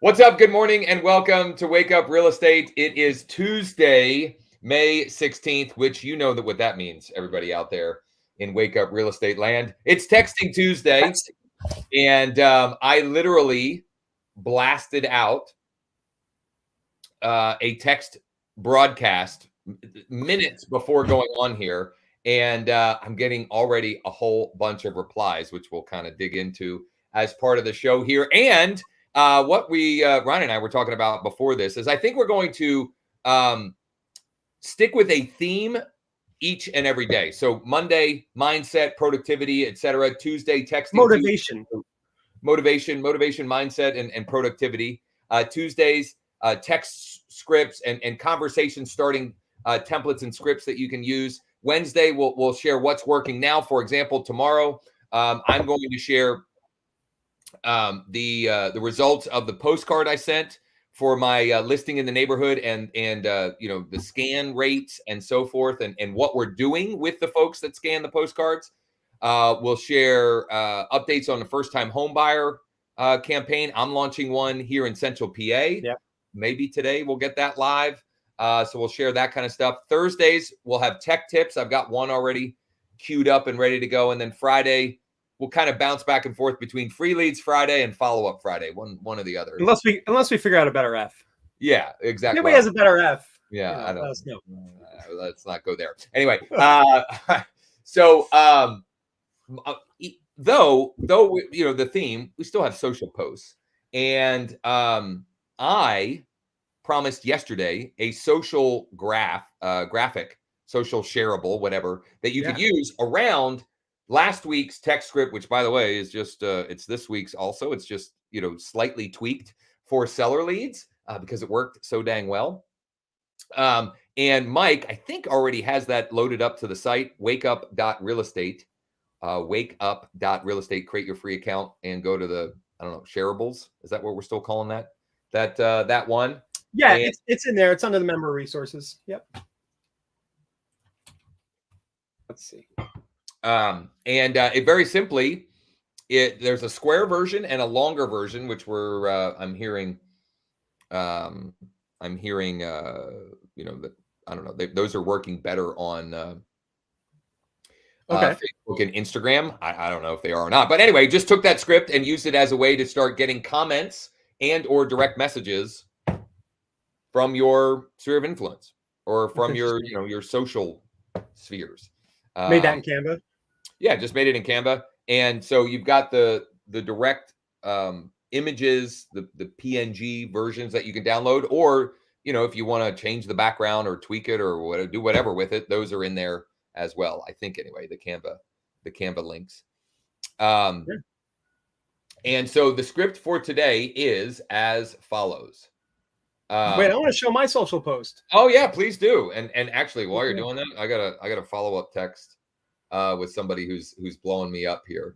What's up? Good morning and welcome to Wake Up Real Estate. It is Tuesday, May 16th, which you know what that means, everybody out there in Wake Up Real Estate land. It's Texting Tuesday, and I literally blasted out a text broadcast minutes before going on here, and I'm getting already a whole bunch of replies, which we'll kind of dig into as part of the show here. And what Ryan and I were talking about before this is I think we're going to stick with a theme each and every day. So Monday, mindset, productivity, etc. Tuesday, texting. Motivation, mindset, and productivity. Tuesdays, text scripts and conversation starting templates and scripts that you can use. Wednesday, we'll share what's working now. For example, tomorrow, I'm going to share the results of the postcard I sent for my listing in the neighborhood and the scan rates and so forth and what we're doing with the folks that scan the postcards. We'll share updates on the first-time home buyer campaign. I'm launching one here in Central PA. Yep. Maybe today we'll get that live. So we'll share that kind of stuff. Thursdays, we'll have tech tips. I've got one already queued up and ready to go. And then Friday, we'll kind of bounce back and forth between free leads Friday and follow-up Friday, one or the other. Unless we figure out a better F. Yeah, exactly. Nobody has a better F. Yeah, I don't know. Let's not go there. Anyway, so though the theme, we still have social posts, and I promised yesterday a social graphic, social shareable, whatever that you could use around last week's text script, which by the way is just it's this week's also. It's just slightly tweaked for seller leads because it worked so dang well. And Mike, I think already has that loaded up to the site, wakeup.realestate. Wakeup.realestate. Create your free account and go to the shareables. Is that what we're still calling that? That one? Yeah, and it's in there. It's under the member resources. Yep. Let's see. It very simply, there's a square version and a longer version, which I'm hearing that I don't know. Those are working better on Facebook and Instagram. I don't know if they are or not, but anyway, just took that script and used it as a way to start getting comments and or direct messages from your sphere of influence or from your social spheres. Made that in Canva. Yeah, just made it in Canva. And so you've got the direct images, the PNG versions that you can download, or if you want to change the background or tweak it or do whatever with it, those are in there as well. I think anyway, the Canva links. And so the script for today is as follows. Wait, I want to show my social post. Oh yeah, please do. And actually, while you're doing that, I got a follow up text with somebody who's blowing me up here.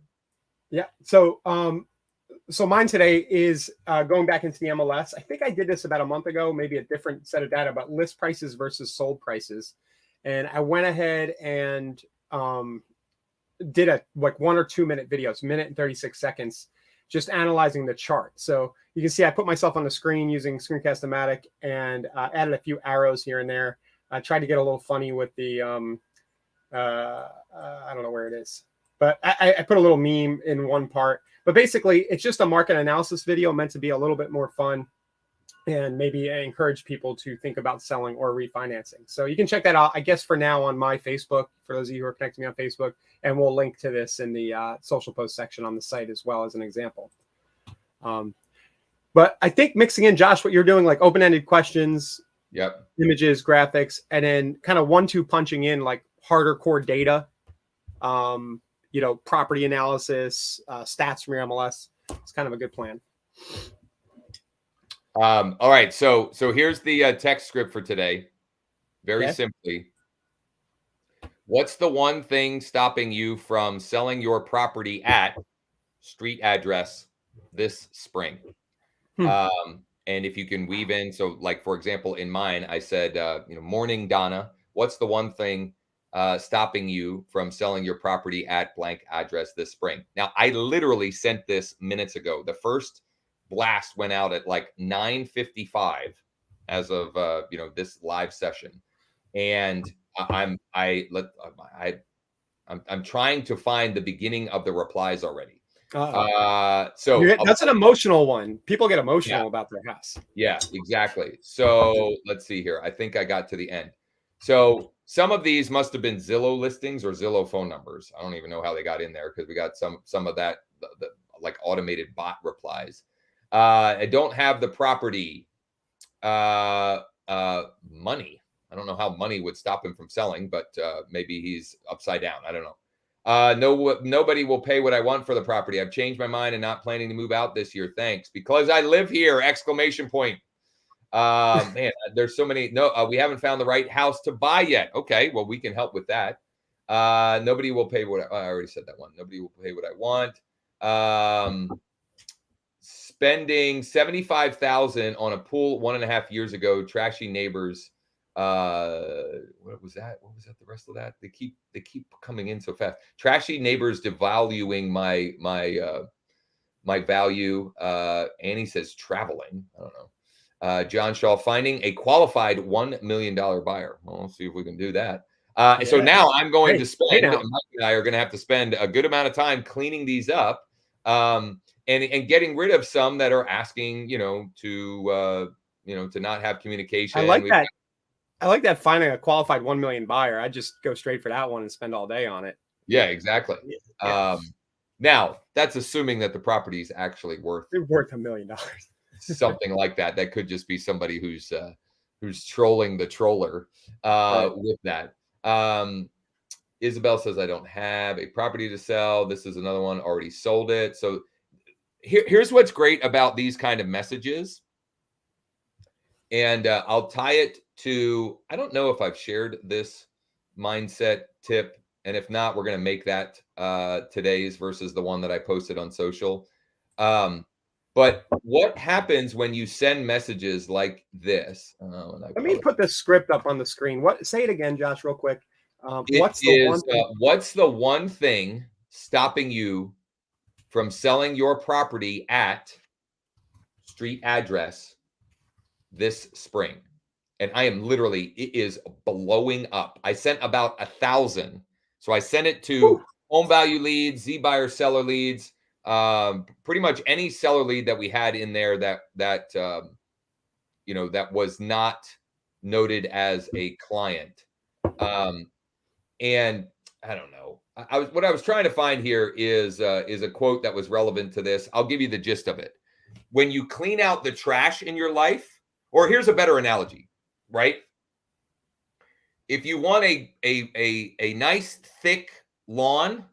Yeah. So mine today is going back into the MLS. I think I did this about a month ago, maybe a different set of data about list prices versus sold prices. And I went ahead and did a 1 or 2 minute videos, minute and 36 seconds, just analyzing the chart. So you can see I put myself on the screen using Screencast-O-Matic and added a few arrows here and there. I tried to get a little funny with the, I don't know where it is, but I put a little meme in one part. But basically, it's just a market analysis video meant to be a little bit more fun and maybe encourage people to think about selling or refinancing. So you can check that out, I guess, for now on my Facebook, for those of you who are connecting me on Facebook. And we'll link to this in the social post section on the site as well as an example. But I think mixing in, Josh, what you're doing, like open-ended questions, images, graphics, and then kind of 1-2 punching in like harder core data, property analysis, stats from your MLS. It's kind of a good plan. All right. So here's the text script for today. Very simply. What's the one thing stopping you from selling your property at street address this spring? And if you can weave in, so like, for example, in mine, I said, morning, Donna, what's the one thing stopping you from selling your property at blank address this spring? Now, I literally sent this minutes ago. The first blast went out at like 9:55 as of this live session, and I'm trying to find the beginning of the replies already. That's an emotional one. People get emotional about their house. Yeah, exactly. So let's see here. I think I got to the end. So some of these must have been Zillow listings or Zillow phone numbers. I don't even know how they got in there because we got some of that like automated bot replies. I don't have the property money. I don't know how money would stop him from selling, but maybe he's upside down. I don't know. Nobody will pay what I want for the property. I've changed my mind and not planning to move out this year. Thanks. Because I live here, exclamation point. Man, there's so many. No, we haven't found the right house to buy yet. Okay, well, we can help with that. Nobody will pay what I already said that one. Nobody will pay what I want. Spending 75,000 on a pool 1.5 years ago. Trashy neighbors. What was that? What was that? The rest of that? They keep coming in so fast. Trashy neighbors devaluing my value. Annie says traveling. I don't know. John Shaw finding a qualified $1 million buyer. Well, let's see if we can do that. So now I'm going to spend. Mike and I are going to have to spend a good amount of time cleaning these up, and getting rid of some that are asking, to not have communication. I like that. I like that, finding a qualified 1 million buyer. I just go straight for that one and spend all day on it. Yeah, exactly. Yeah. Now that's assuming that the property is actually worth $1 million. Something like that. That could just be somebody who's trolling the troller with that. Isabel says, I don't have a property to sell. This is another one, already sold it. So here's what's great about these kind of messages. And I'll tie it to, I don't know if I've shared this mindset tip. And if not, we're going to make that today's versus the one that I posted on social. But what happens when you send messages like this? Let me put the script up on the screen. Say it again, Josh, real quick. What's the one thing stopping you from selling your property at street address this spring? And I am literally, it is blowing up. I sent about 1,000. So I sent it to home value leads, Z buyer seller leads, pretty much any seller lead that we had in there that was not noted as a client. And I don't know. What I was trying to find here is a quote that was relevant to this. I'll give you the gist of it. When you clean out the trash in your life, or here's a better analogy, right? If you want a nice thick lawn,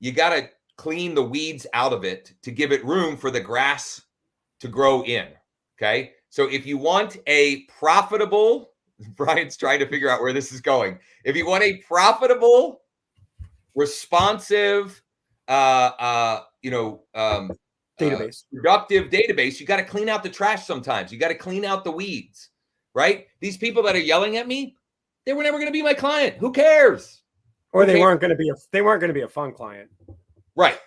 you got to clean the weeds out of it to give it room for the grass to grow in. Okay. So if you want a profitable, Brian's trying to figure out where this is going. If you want a profitable, responsive, productive database, you got to clean out the trash sometimes. You got to clean out the weeds, right? These people that are yelling at me, they were never going to be my client. Who cares? Or they weren't going to be a fun client. Right.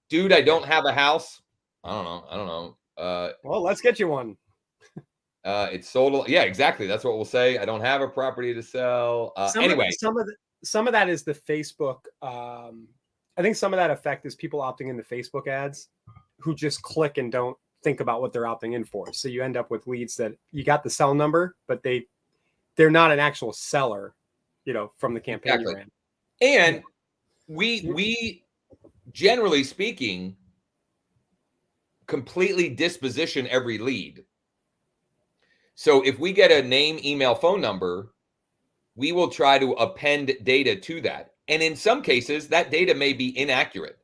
Dude, I don't have a house. I don't know. Well, let's get you one. It's sold. Yeah, exactly. That's what we'll say. I don't have a property to sell. Anyway, some of that is the Facebook. I think some of that effect is people opting into Facebook ads who just click and don't think about what they're opting in for. So you end up with leads that you got the cell number, but they're not an actual seller, from the campaign you ran. And we generally speaking completely disposition every lead. So if we get a name, email, phone number, we will try to append data to that. And in some cases, that data may be inaccurate,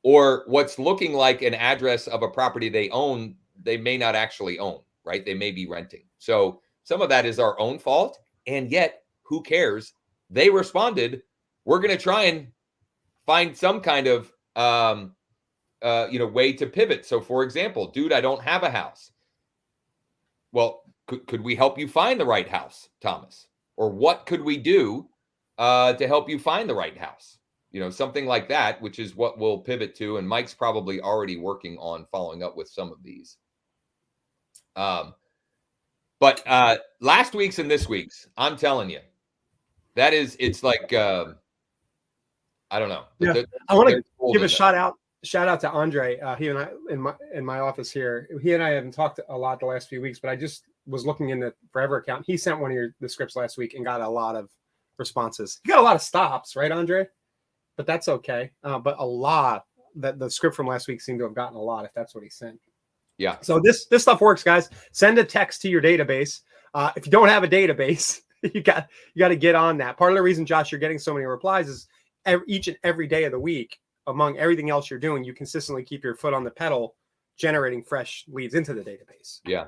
or what's looking like an address of a property they own, they may not actually own, right? They may be renting. So some of that is our own fault. And yet, who cares? They responded. We're going to try and find some kind of, way to pivot. So for example, dude, I don't have a house. Well, could we help you find the right house, Thomas? Or what could we do to help you find the right house? Something like that, which is what we'll pivot to. And Mike's probably already working on following up with some of these. But last week's and this week's, I'm telling you, it's like I don't know. Yeah, I want to give a shout out to Andre. He and I in my office here. He and I haven't talked a lot the last few weeks, but I just was looking in the Forever account. He sent one of the scripts last week and got a lot of responses. He got a lot of stops, right, Andre? But that's okay. But a lot that the script from last week seemed to have gotten a lot, if that's what he sent. Yeah. So this stuff works, guys. Send a text to your database. If you don't have a database, you got to get on that. Part of the reason, Josh, you're getting so many replies is each and every day of the week, among everything else you're doing, you consistently keep your foot on the pedal, generating fresh leads into the database. Yeah.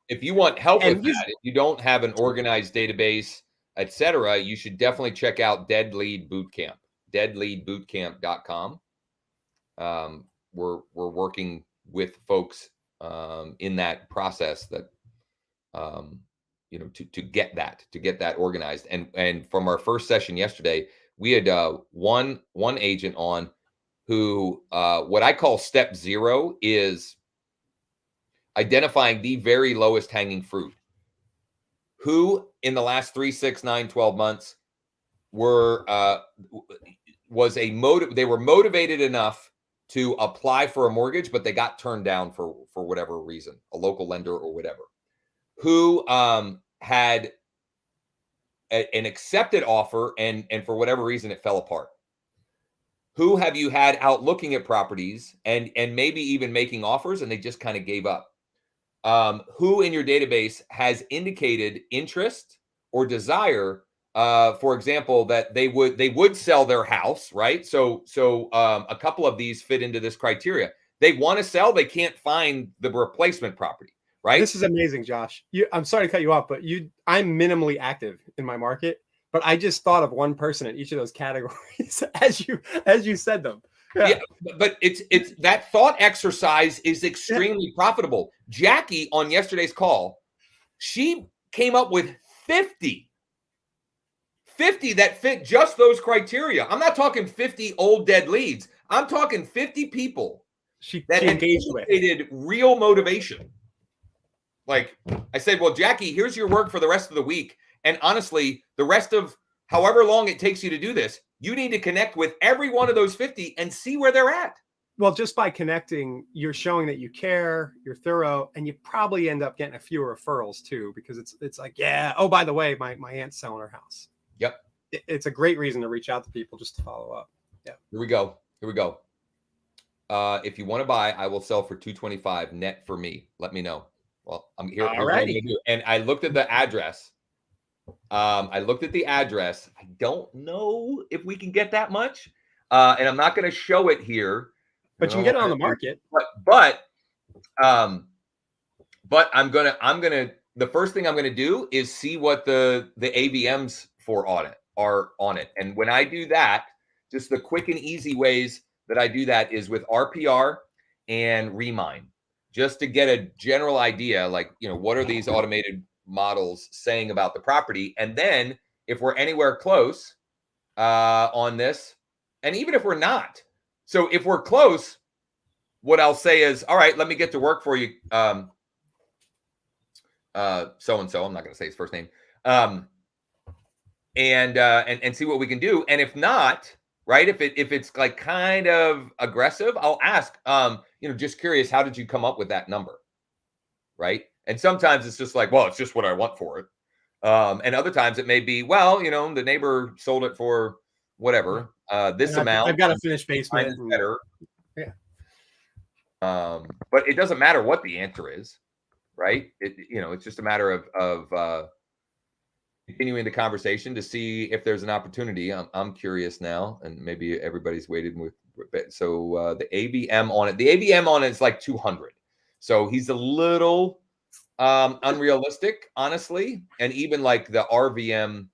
If you want help with that, if you don't have an organized database, etc., you should definitely check out Dead Lead Bootcamp, deadleadbootcamp.com. We're working with folks in that process that to get that organized. And from our first session yesterday, we had one agent on who what I call step 0 is identifying the very lowest hanging fruit. Who in the last 3, 6, 9, 12 months were they were motivated enough to apply for a mortgage, but they got turned down for whatever reason, a local lender or whatever. Who had an accepted offer and for whatever reason it fell apart. Who have you had out looking at properties and maybe even making offers and they just kind of gave up? Who in your database has indicated interest or desire, for example, that they would sell their house, right? So a couple of these fit into this criteria. They want to sell, they can't find the replacement property, right? This is amazing, Josh. I'm sorry to cut you off, but I'm minimally active in my market, but I just thought of one person in each of those categories as you said them. Yeah, but it's that thought exercise is extremely profitable. Jackie on yesterday's call, she came up with 50 that fit just those criteria. I'm not talking 50 old dead leads. I'm talking 50 people that engaged with real motivation. Like I said, well, Jackie, here's your work for the rest of the week. And honestly, the rest of however long it takes you to do this, you need to connect with every one of those 50 and see where they're at. Well, just by connecting, you're showing that you care, you're thorough, and you probably end up getting a few referrals too, because it's like, yeah, oh, by the way, my aunt's selling her house. Yep. It's a great reason to reach out to people just to follow up. Yeah. Here we go. If you want to buy, I will sell for $225 net for me. Let me know. Well, I'm here. And I looked at the address. I don't know if we can get that much. And I'm not going to show it here. But you can get it on the market. But I'm gonna the first thing I'm gonna do is see what the AVMs are on it. And when I do that, just the quick and easy ways that I do that is with RPR and Remine, just to get a general idea, like, what are these automated models saying about the property? And then if we're anywhere close on this, and even if we're not, so if we're close, what I'll say is, all right, let me get to work for you. So-and-so, I'm not going to say his first name. And see what we can do. And if not, right, if it's like kind of aggressive, I'll ask, just curious, how did you come up with that number? Right. And sometimes it's just like, well, it's just what I want for it. And other times it may be, well, the neighbor sold it for whatever, this amount. I've got a finished basement. Better. Yeah. But it doesn't matter what the answer is, right? It's just a matter of continuing the conversation to see if there's an opportunity. I'm curious now, and maybe everybody's waited with. So the AVM on it is like 200. So he's a little unrealistic, honestly. And even like the RVM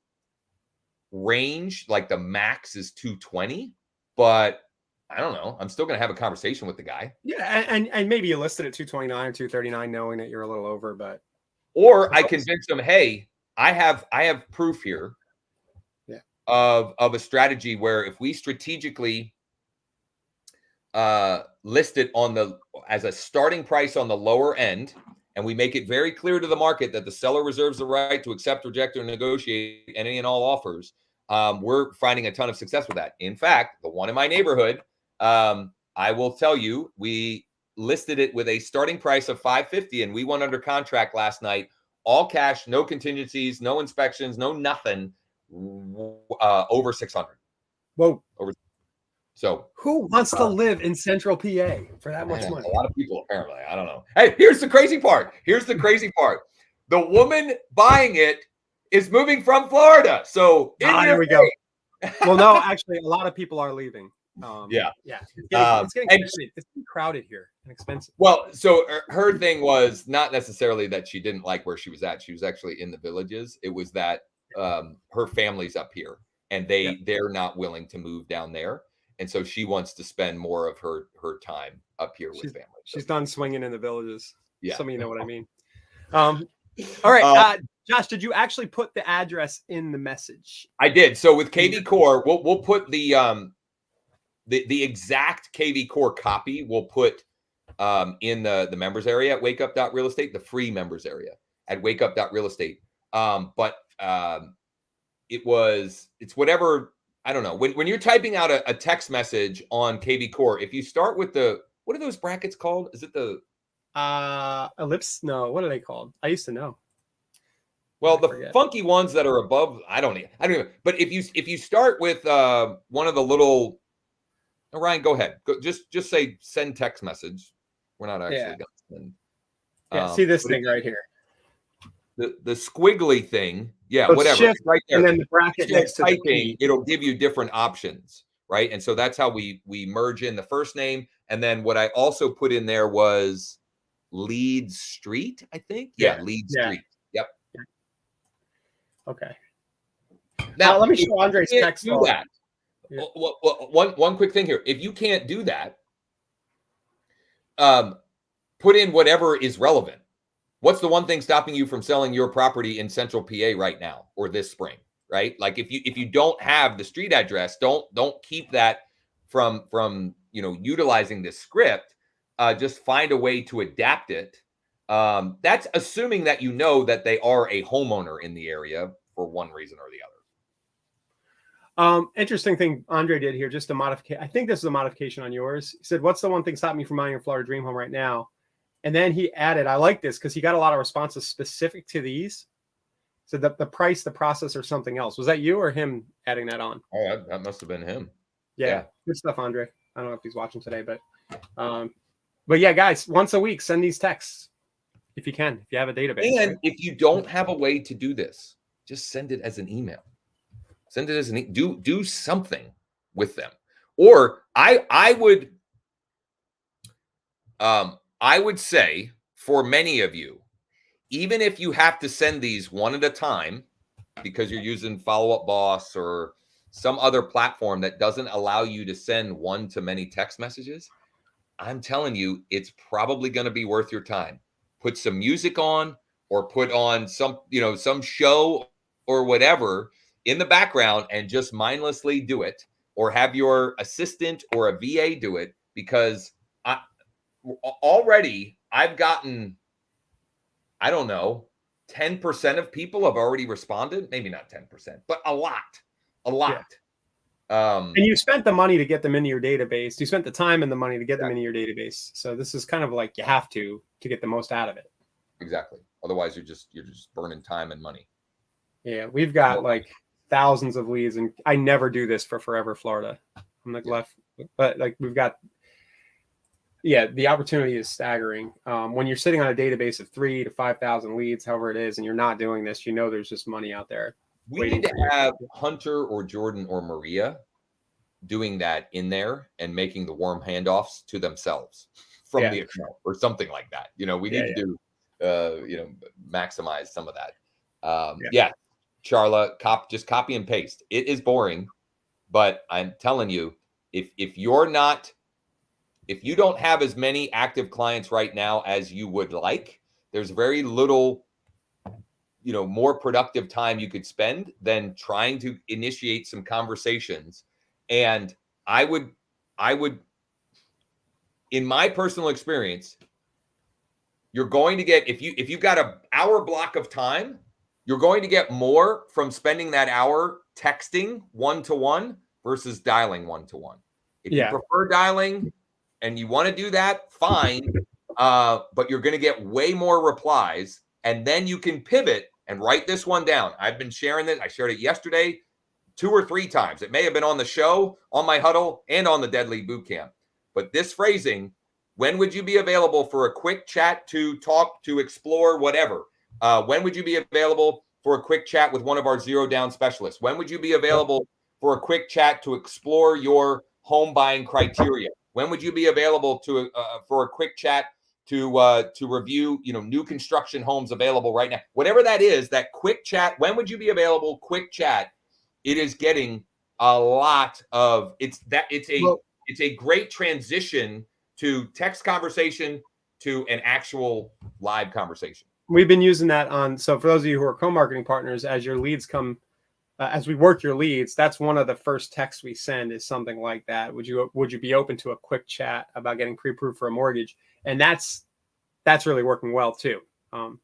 range, like the max is 220, but I don't know. I'm still going to have a conversation with the guy. Yeah, and maybe you listed at 229 or 239, knowing that you're a little over, but. Or I convince them, hey, I have proof here of a strategy where if we strategically list it as a starting price on the lower end, and we make it very clear to the market that the seller reserves the right to accept, reject, or negotiate any and all offers, we're finding a ton of success with that. In fact, the one in my neighborhood, I will tell you, we listed it with a starting price of $550, and we went under contract last night, all cash, no contingencies, no inspections, no nothing, over 600. Whoa. So who wants to live in Central PA for that much money? A lot of people, apparently. I don't know. Hey, here's the crazy part. The woman buying it is moving from Florida. So there we go. Well, no, actually, a lot of people are leaving. Yeah. It's getting crowded here and expensive. Well, so her thing was not necessarily that she didn't like where she was at. She was actually in the Villages. It was that her family's up here, and they're not willing to move down there. And so she wants to spend more of her time up here with family. She's done swinging in the Villages. Yeah. Some of you know what I mean. All right. Josh, did you actually put the address in the message? I did. So with KV Core, we'll put the exact KV Core copy we'll put in the members area at wakeup.real estate, the free members area at wakeup.real estate. But it's whatever. I don't know. When you're typing out a text message on KV Core, if you start with what are those brackets called? Is it the ellipse? No, what are they called? I used to know. Well, the funky ones that are above, I don't even. But if you start with one of the little, Ryan, go ahead. Just say send text message. We're not actually going to send. See this thing right here. The squiggly thing, whatever, shift, right there. And then the bracket next to typing, the P. it'll give you different options, right? And so that's how we merge in the first name, and then what I also put in there was Leeds Street, I think. Leeds Street. Yep. Okay. Now let me show Andre's text. Do that. One quick thing here. If you can't do that, put in whatever is relevant. What's the one thing stopping you from selling your property in Central PA right now or this spring, right? Like if you don't have the street address, don't keep that from utilizing this script. Just find a way to adapt it. That's assuming that you know that they are a homeowner in the area for one reason or the other. Interesting thing Andre did here, just a modification. I think this is a modification on yours. He said, "What's the one thing stopping you from buying your Florida dream home right now?" And then he added, I like this because he got a lot of responses specific to these. So the price, the process, or something else. Was that you or him adding that on? Oh, that must have been him. Yeah. Good stuff, Andre. I don't know if he's watching today, but yeah, guys, once a week, send these texts if you can, if you have a database. And if you don't have a way to do this, just send it as an email. Send it as do something with them. Or I would say for many of you, even if you have to send these one at a time because you're using Follow Up Boss or some other platform that doesn't allow you to send one-to-many text messages, I'm telling you, it's probably going to be worth your time. Put some music on or put on some show or whatever in the background and just mindlessly do it, or have your assistant or a VA do it, because already I've gotten, I don't know, 10% of people have already responded. Maybe not 10%, but a lot. Yeah. And you spent the money to get them into your database. You spent the time and the money to get them into your database. So this is kind of like you have to get the most out of it. Exactly. Otherwise, you're just burning time and money. Yeah, we've got like thousands of leads, and I never do this for Forever Florida. I'm like left, but like we've got. Yeah, the opportunity is staggering. When you're sitting on a database of 3,000 to 5,000 leads, however it is, and you're not doing this, there's just money out there. We need to have Hunter or Jordan or Maria doing that in there and making the warm handoffs to themselves from the account or something like that. We need to do, maximize some of that. Charla, just copy and paste. It is boring, but I'm telling you, if you don't have as many active clients right now as you would like, there's very little, more productive time you could spend than trying to initiate some conversations. And I would, in my personal experience, you're going to get, if you've got an hour block of time, you're going to get more from spending that hour texting one-to-one versus dialing one-to-one. If you prefer dialing and you want to do that, fine. But you're going to get way more replies, and then you can pivot and write this one down. I've been sharing this. I shared it yesterday 2 or 3 times. It may have been on the show, on my huddle, and on the Deadly Bootcamp. But this phrasing, when would you be available for a quick chat to talk, to explore, whatever? When would you be available for a quick chat with one of our zero down specialists? When would you be available for a quick chat to explore your home buying criteria? When would you be available to for a quick chat to review, new construction homes available right now? Whatever that is, that quick chat. When would you be available? Quick chat. It is getting a lot of it's a great transition to text conversation to an actual live conversation. We've been using that on, so for those of you who are co-marketing partners, as your leads come, as we work your leads, that's one of the first texts we send is something like that. Would you be open to a quick chat about getting pre-approved for a mortgage? And that's really working well too. And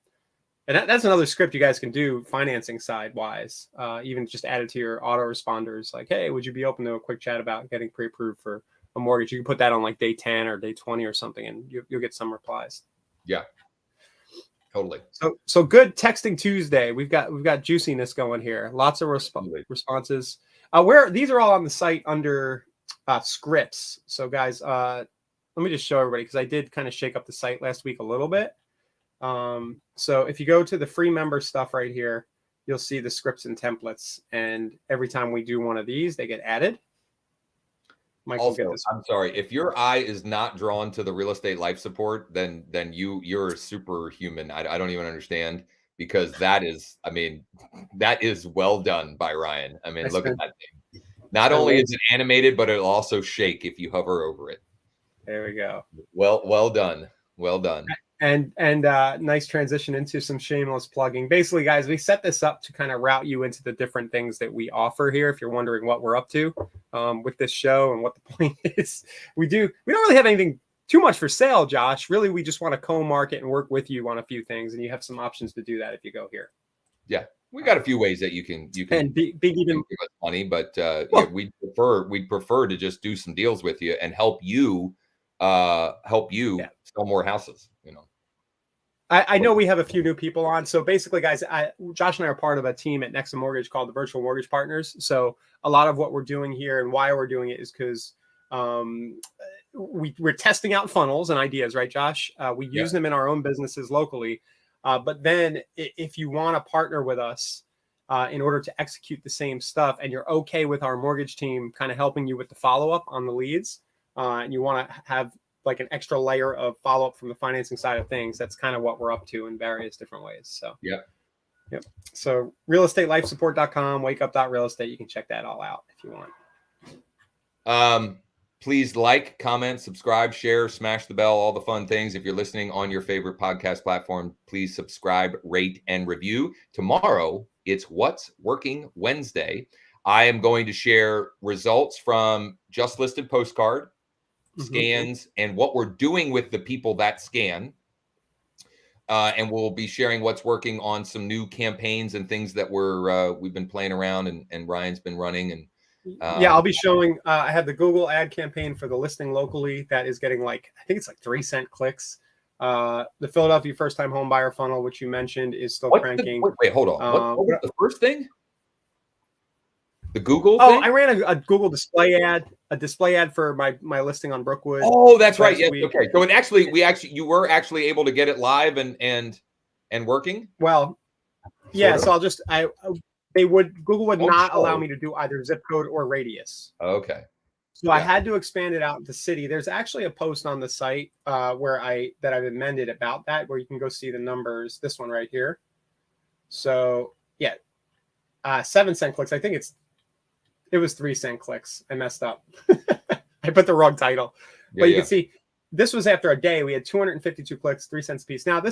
that's another script you guys can do financing side wise, even just add it to your autoresponders. Like, hey, would you be open to a quick chat about getting pre-approved for a mortgage? You can put that on like day 10 or day 20 or something, and you'll get some replies. Yeah, totally. So good texting Tuesday. We've got juiciness going here. Lots of responses. Where these are all on the site under scripts. So guys, let me just show everybody, because I did kind of shake up the site last week a little bit. So if you go to the free member stuff right here, you'll see the scripts and templates. And every time we do one of these, they get added. Mike, also, I'm sorry, if your eye is not drawn to the real estate life support, then you're a superhuman. I don't even understand, because that is well done by Ryan. I mean, look at that thing. Not only is it animated, but it'll also shake if you hover over it. There we go. Well done. Well done. And nice transition into some shameless plugging. Basically, guys, we set this up to kind of route you into the different things that we offer here. If you're wondering what we're up to with this show and what the point is, we don't really have anything too much for sale, Josh. Really, we just want to co-market and work with you on a few things, and you have some options to do that if you go here. Yeah, we got a few ways that you can and be even give us money, but yeah, we'd prefer to just do some deals with you and help you sell more houses. I know we have a few new people on. So basically, guys, Josh and I are part of a team at Nexa Mortgage called the Virtual Mortgage Partners. So a lot of what we're doing here and why we're doing it is because we're testing out funnels and ideas, right, Josh? We use them in our own businesses locally. But then if you want to partner with us in order to execute the same stuff, and you're okay with our mortgage team kind of helping you with the follow-up on the leads, and you want to have like an extra layer of follow-up from the financing side of things, that's kind of what we're up to in various different ways. So yep. So realestatelifesupport.com, wakeup.realestate, you can check that all out if you want. Please like, comment, subscribe, share, smash the bell, all the fun things. If you're listening on your favorite podcast platform, please subscribe, rate, and review. Tomorrow, it's What's Working Wednesday. I am going to share results from Just Listed Postcard, scans, and what we're doing with the people that scan. And we'll be sharing what's working on some new campaigns and things that we've been playing around and Ryan's been running. And I'll be showing, I have the Google ad campaign for the listing locally that is getting I think it's like 3-cent clicks. The Philadelphia first time home buyer funnel, which you mentioned, is still cranking. Wait, hold on. What was the first thing? The Google thing? Oh, I ran a Google display ad for my listing on Brookwood. Oh, that's right. Yes. Okay. So you were actually able to get it live and working? Well, yeah. So Google would not allow me to do either zip code or radius. Okay. So I had to expand it out into city. There's actually a post on the site that I've amended about that, where you can go see the numbers. This one right here. So 7-cent clicks. I think it was 3-cent clicks. I messed up. I put the wrong title. But you can see this was after a day. We had 252 clicks, 3 cents a piece. Now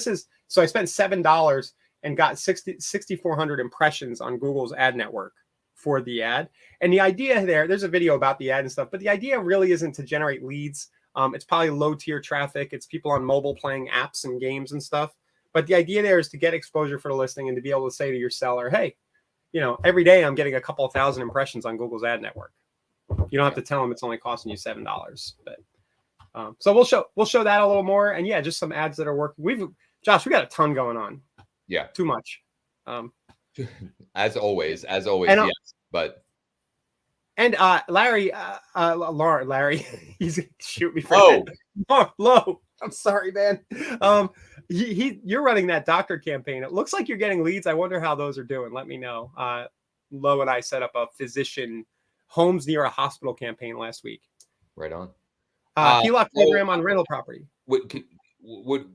so I spent $7 and got 6,400 impressions on Google's ad network for the ad. And the idea there's a video about the ad and stuff, but the idea really isn't to generate leads It's probably low tier traffic. It's people on mobile playing apps and games and stuff. But the idea there is to get exposure for the listing and to be able to say to your seller, hey, every day I'm getting a couple of thousand impressions on Google's ad network. You don't have to tell them it's only costing you $7. But so we'll show that a little more. And yeah, just some ads that are working. Josh, we got a ton going on. Yeah. Too much. As always, yes. But Larry, he's gonna shoot me for that. Low. I'm sorry, man. You're running that doctor campaign. It looks like you're getting leads. I wonder how those are doing. Let me know. Low and I set up a physician homes near a hospital campaign last week. Right on. HELOC program on rental property. What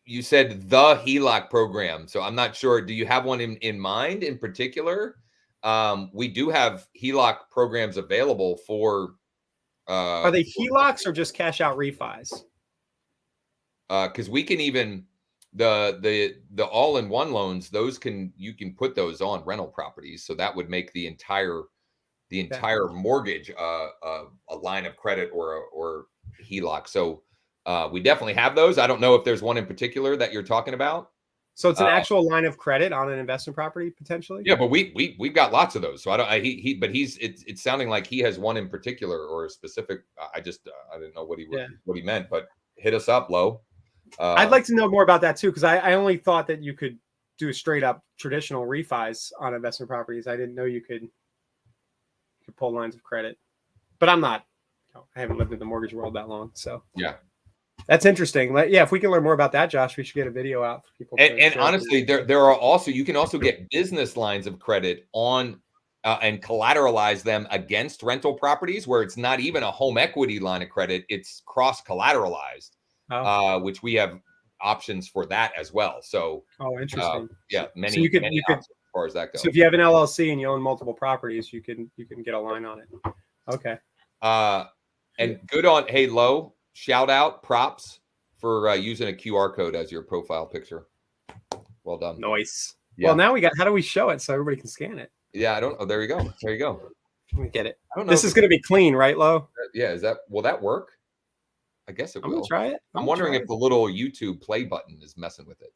you said, the HELOC program. So I'm not sure. Do you have one in mind in particular? We do have HELOC programs available for. Are they HELOCs or just cash out refis? Because we can even the all-in-one loans. You can put those on rental properties. So that would make the entire mortgage a line of credit or HELOC. So we definitely have those. I don't know if there's one in particular that you're talking about. So it's an actual line of credit on an investment property potentially. Yeah, but we've got lots of those. So it's sounding like he has one in particular or a specific. I didn't know what he meant, but hit us up, Lo. I'd like to know more about that too, because I only thought that you could do straight up traditional refis on investment properties. I didn't know you could pull lines of credit, but I'm not. I haven't lived in the mortgage world that long, so yeah. That's interesting. Yeah, if we can learn more about that, Josh, we should get a video out for people. And honestly, there are also you can also get business lines of credit on and collateralize them against rental properties where it's not even a home equity line of credit; it's cross collateralized, which we have options for that as well. So, interesting. Yeah, so you could as far as that goes. So if you have an LLC and you own multiple properties, you can get a line on it. Okay. And good on Lo. Shout out, props for using a QR code as your profile picture. Well done. Nice. Yeah. Well, now how do we show it so everybody can scan it? Yeah, I don't know. There you go. Let me get it. I don't know. This is going to be clean, right, Lo? Yeah. Will that work? I guess it will. I'm gonna try it. I'm wondering if the little YouTube play button is messing with it.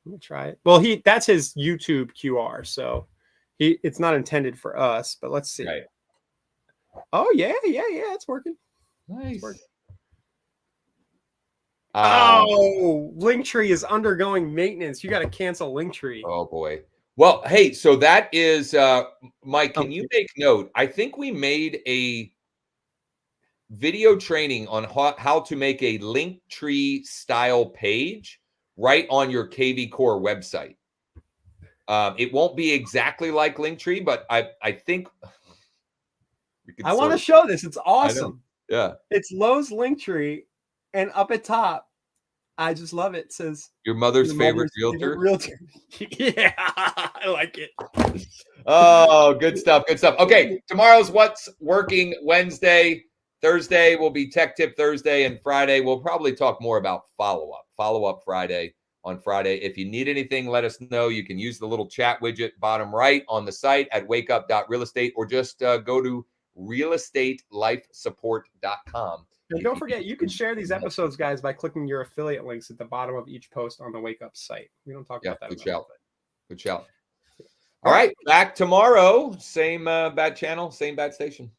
I'm gonna try it. Well, that's his YouTube QR, so it's not intended for us. But let's see. Right. Oh yeah, it's working. Nice. It's working. Linktree is undergoing maintenance. You got to cancel Linktree. Oh boy. Well, hey, so that is Mike. Can you make note? I think we made a video training on how to make a Linktree style page right on your KV Core website. It won't be exactly like Linktree, but I think I want to show this. It's awesome. Yeah, it's Lowe's Linktree. And up at top, I just love it. It says your mother's favorite realtor. Yeah, I like it. Oh, good stuff. Good stuff. Okay, tomorrow's What's Working Wednesday. Thursday will be Tech Tip Thursday, and Friday we'll probably talk more about Follow Up Friday on Friday. If you need anything, let us know. You can use the little chat widget bottom right on the site at wakeup.realestate, or just go to realestatelife.support.com. And don't forget, you can share these episodes, guys, by clicking your affiliate links at the bottom of each post on the Wake Up site. We don't talk about that. Good shout. All right, back tomorrow. Same bad channel, same bad station.